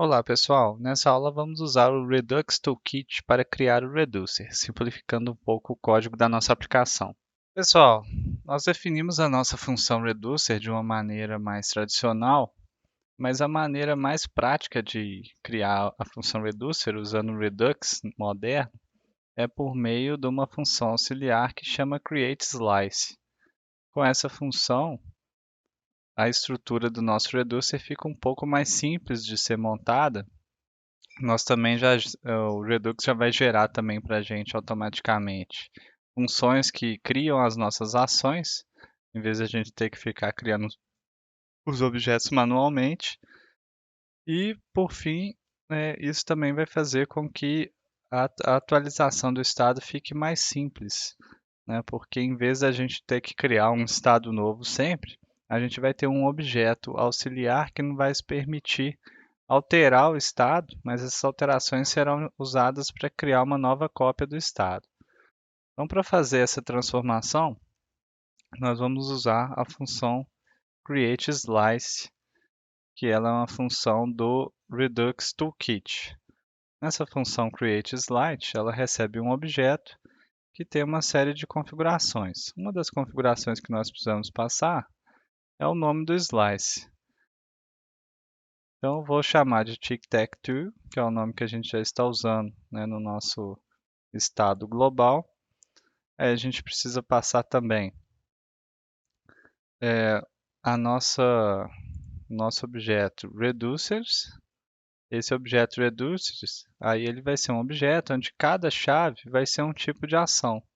Olá pessoal, nessa aula vamos usar o Redux Toolkit para criar o Reducer, simplificando um pouco o código da nossa aplicação. Pessoal, nós definimos a nossa função Reducer de uma maneira mais tradicional, mas a maneira mais prática de criar a função Reducer usando o Redux moderno é por meio de uma função auxiliar que chama createSlice. Com essa função, a estrutura do nosso Reducer fica um pouco mais simples de ser montada. Nós também o Redux já vai gerar também para a gente automaticamente funções que criam as nossas ações, em vez de a gente ter que ficar criando os objetos manualmente. E, por fim, isso também vai fazer com que a atualização do estado fique mais simples, né? Porque em vez da gente ter que criar um estado novo sempre, a gente vai ter um objeto auxiliar que não vai se permitir alterar o estado, mas essas alterações serão usadas para criar uma nova cópia do estado. Então, para fazer essa transformação, nós vamos usar a função createSlice, que ela é uma função do Redux Toolkit. Nessa função createSlice, ela recebe um objeto que tem uma série de configurações. Uma das configurações que nós precisamos passar é o nome do slice. Então, eu vou chamar de tic-tac-toe, que é o nome que a gente já está usando, né, no nosso estado global. Aí a gente precisa passar também é, a nosso objeto reducers. Esse objeto reducers, aí ele vai ser um objeto onde cada chave vai ser um tipo de ação.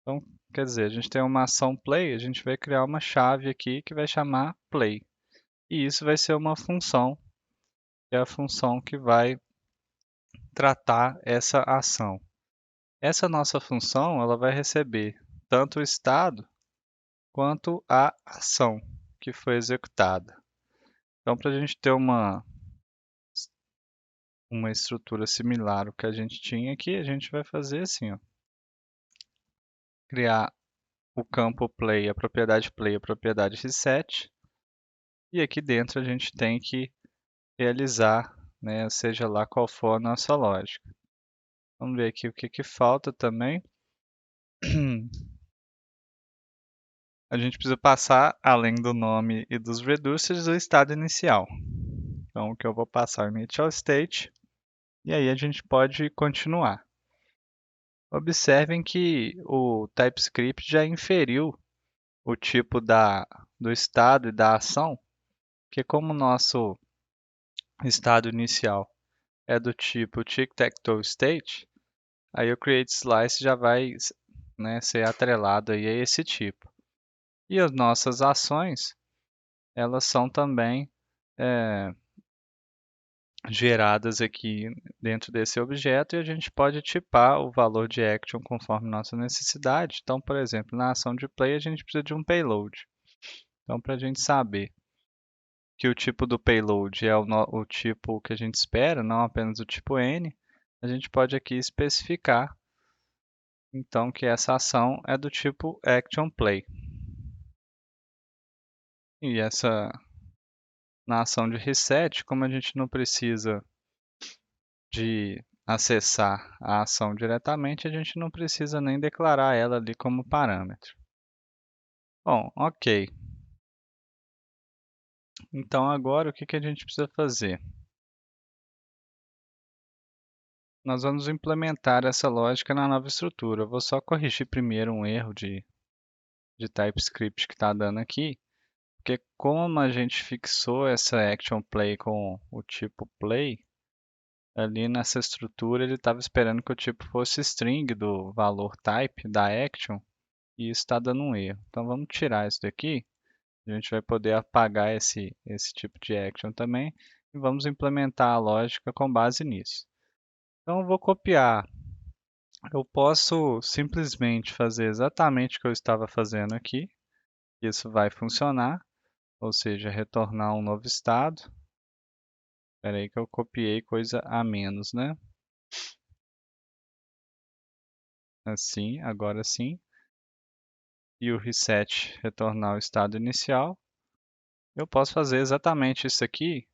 Então, quer dizer, a gente tem uma ação play, a gente vai criar uma chave aqui que vai chamar play. E isso vai ser uma função, que é a função que vai tratar essa ação. Essa nossa função, ela vai receber tanto o estado quanto a ação que foi executada. Então, para a gente ter uma estrutura similar ao que a gente tinha aqui, a gente vai fazer assim, ó, criar o campo play, a propriedade reset, e aqui dentro a gente tem que realizar, né, seja lá qual for a nossa lógica. Vamos ver aqui o que que falta também. A gente precisa passar, além do nome e dos reducers, o estado inicial. Então, o que eu vou passar é o initial state, e aí a gente pode continuar. Observem que o TypeScript já inferiu o tipo do estado e da ação, que como o nosso estado inicial é do tipo tic-tac-toe state, aí o createSlice já vai, né, ser atrelado aí a esse tipo. E as nossas ações, elas são também é, geradas aqui dentro desse objeto e a gente pode tipar o valor de action conforme nossa necessidade. Então, por exemplo, na ação de play a gente precisa de um payload. Então, para a gente saber que o tipo do payload é o tipo que a gente espera, não apenas o tipo N, a gente pode aqui especificar então que essa ação é do tipo action play. E essa na ação de reset, como a gente não precisa de acessar a ação diretamente, a gente não precisa nem declarar ela ali como parâmetro. Bom, ok. Então agora o que que a gente precisa fazer? Nós vamos implementar essa lógica na nova estrutura. Eu vou só corrigir primeiro um erro de TypeScript que está dando aqui, porque como a gente fixou essa action play com o tipo play, ali nessa estrutura ele estava esperando que o tipo fosse string do valor type da action, e isso está dando um erro. Então vamos tirar isso daqui, a gente vai poder apagar esse tipo de action também, e vamos implementar a lógica com base nisso. Então eu vou copiar. Eu posso simplesmente fazer exatamente o que eu estava fazendo aqui, isso vai funcionar, ou seja, retornar um novo estado. Espera aí que eu copiei coisa a menos, né? Assim, agora sim. E o reset retornar o estado inicial. Eu posso fazer exatamente isso aqui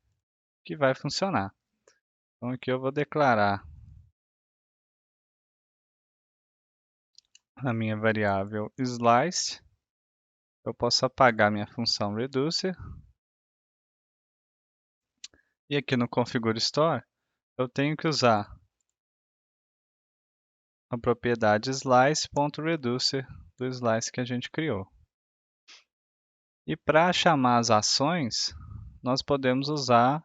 que vai funcionar. Então aqui eu vou declarar a minha variável slice. Eu posso apagar minha função reducer. E aqui no configure store, eu tenho que usar a propriedade slice.reducer do slice que a gente criou. E para chamar as ações, nós podemos usar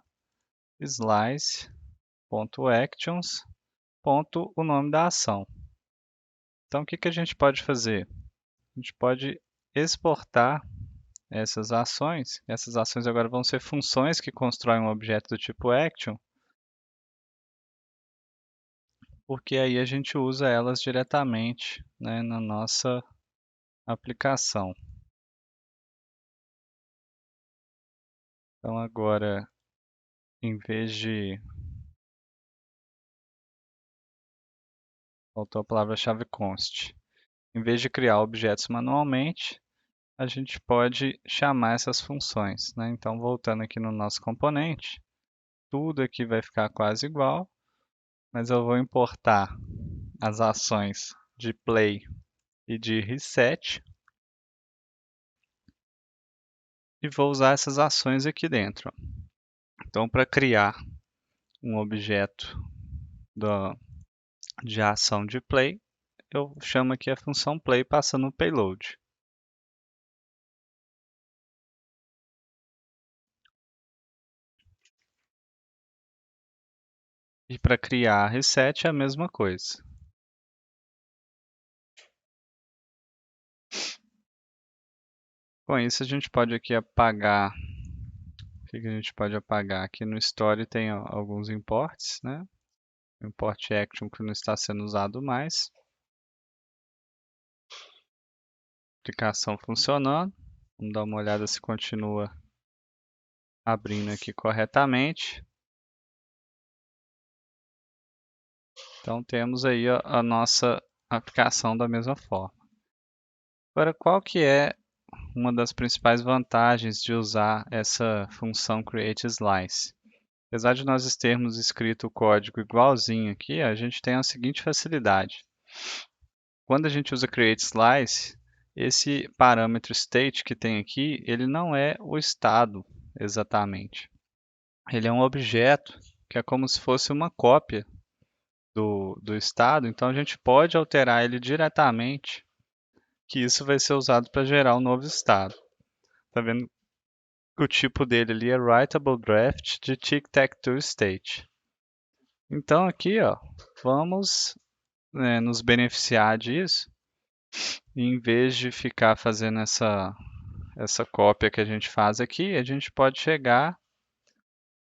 slice.actions, o nome da ação. Então, o que a gente pode fazer? A gente pode exportar essas ações. Essas ações agora vão ser funções que constroem um objeto do tipo action, porque aí a gente usa elas diretamente, né, na nossa aplicação. Então agora, em vez de... Faltou a palavra-chave const. Em vez de criar objetos manualmente, a gente pode chamar essas funções, né? Então, voltando aqui no nosso componente, tudo aqui vai ficar quase igual, mas eu vou importar as ações de play e de reset e vou usar essas ações aqui dentro. Então, para criar um objeto de ação de play, eu chamo aqui a função play passando o payload. E para criar reset é a mesma coisa. Com isso a gente pode aqui apagar. O que a gente pode apagar? Aqui no Story tem alguns imports, né? Import action que não está sendo usado mais. Aplicação funcionando. Vamos dar uma olhada se continua abrindo aqui corretamente. Então temos aí a nossa aplicação da mesma forma. Agora, qual que é uma das principais vantagens de usar essa função createSlice? Apesar de nós termos escrito o código igualzinho aqui, a gente tem a seguinte facilidade. Quando a gente usa createSlice, esse parâmetro state que tem aqui, ele não é o estado exatamente. Ele é um objeto que é como se fosse uma cópia do estado, então a gente pode alterar ele diretamente, que isso vai ser usado para gerar um novo estado. Tá vendo? O tipo dele ali é Writable Draft de Tic-Tac-Toe State. Então aqui, ó, vamos nos beneficiar disso, e em vez de ficar fazendo essa cópia que a gente faz aqui, a gente pode chegar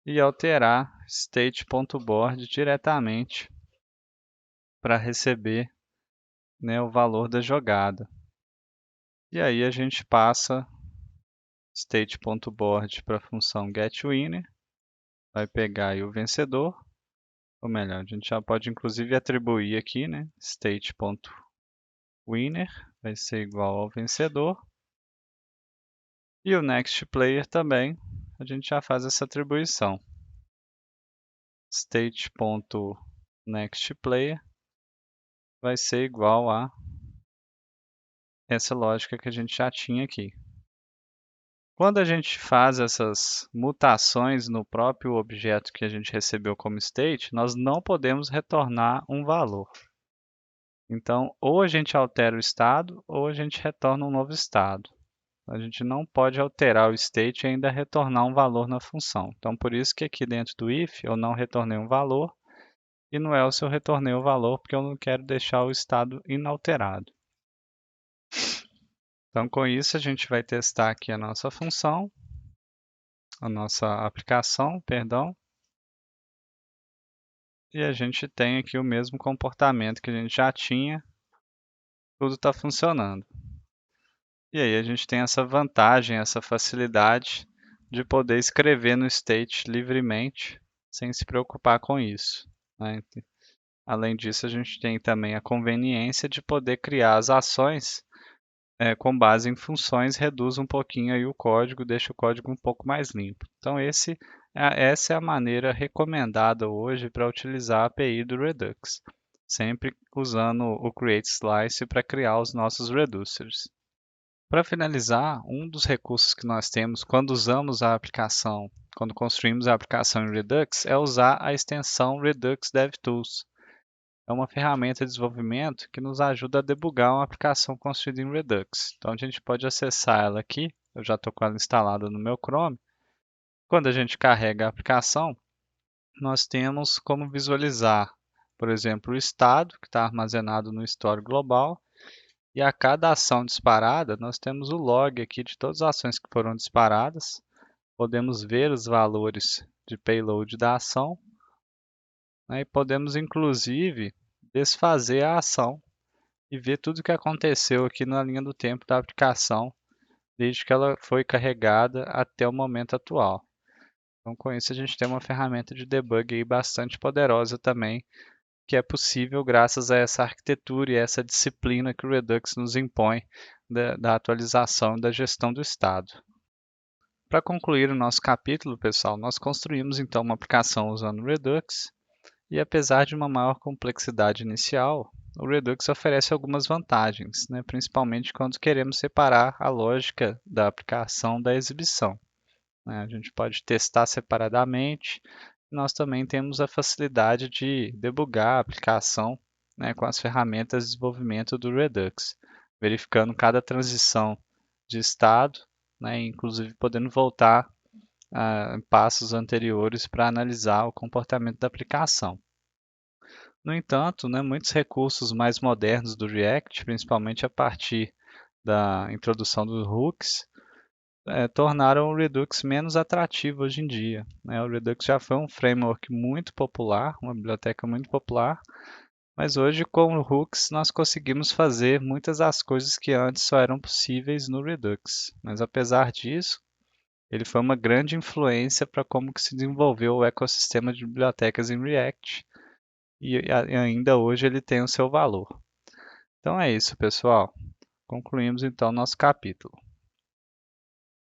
e alterar state.board diretamente para receber, né, o valor da jogada. E aí a gente passa state.board para a função getWinner, vai pegar aí o vencedor, ou melhor, a gente já pode inclusive atribuir aqui, né, state.winner vai ser igual ao vencedor. E o next player também, a gente já faz essa atribuição. State.nextPlayer vai ser igual a essa lógica que a gente já tinha aqui. Quando a gente faz essas mutações no próprio objeto que a gente recebeu como state, nós não podemos retornar um valor. Então, ou a gente altera o estado, ou a gente retorna um novo estado. A gente não pode alterar o state e ainda retornar um valor na função. Então, por isso que aqui dentro do if eu não retornei um valor, e no else eu retornei o valor porque eu não quero deixar o estado inalterado. Então, com isso, a gente vai testar aqui a nossa função, a nossa aplicação, perdão. E a gente tem aqui o mesmo comportamento que a gente já tinha. Tudo está funcionando. E aí a gente tem essa vantagem, essa facilidade de poder escrever no state livremente, sem se preocupar com isso, né? Além disso, a gente tem também a conveniência de poder criar as ações com base em funções, reduz um pouquinho aí o código, deixa o código um pouco mais limpo. Então, essa é a maneira recomendada hoje para utilizar a API do Redux, sempre usando o Create Slice para criar os nossos reducers. Para finalizar, um dos recursos que nós temos quando usamos a aplicação, quando construímos a aplicação em Redux, é usar a extensão Redux DevTools. É uma ferramenta de desenvolvimento que nos ajuda a debugar uma aplicação construída em Redux. Então a gente pode acessar ela aqui, eu já estou com ela instalada no meu Chrome. Quando a gente carrega a aplicação, nós temos como visualizar, por exemplo, o estado que está armazenado no Store global, e a cada ação disparada, nós temos o log aqui de todas as ações que foram disparadas. Podemos ver os valores de payload da ação, né, e podemos inclusive desfazer a ação e ver tudo o que aconteceu aqui na linha do tempo da aplicação, desde que ela foi carregada até o momento atual. Então, com isso, a gente tem uma ferramenta de debug aí bastante poderosa também, que é possível graças a essa arquitetura e essa disciplina que o Redux nos impõe da atualização e da gestão do estado. Para concluir o nosso capítulo, pessoal, nós construímos então uma aplicação usando o Redux e apesar de uma maior complexidade inicial, o Redux oferece algumas vantagens, né? Principalmente quando queremos separar a lógica da aplicação da exibição, né? A gente pode testar separadamente. Nós também temos a facilidade de debugar a aplicação, né, com as ferramentas de desenvolvimento do Redux, verificando cada transição de estado, né, inclusive podendo voltar em passos anteriores para analisar o comportamento da aplicação. No entanto, né, muitos recursos mais modernos do React, principalmente a partir da introdução dos hooks, tornaram o Redux menos atrativo hoje em dia, né? O Redux já foi um framework muito popular, uma biblioteca muito popular, mas hoje com o hooks nós conseguimos fazer muitas das coisas que antes só eram possíveis no Redux. Mas apesar disso, ele foi uma grande influência para como que se desenvolveu o ecossistema de bibliotecas em React e ainda hoje ele tem o seu valor. Então é isso, pessoal. Concluímos então nosso capítulo.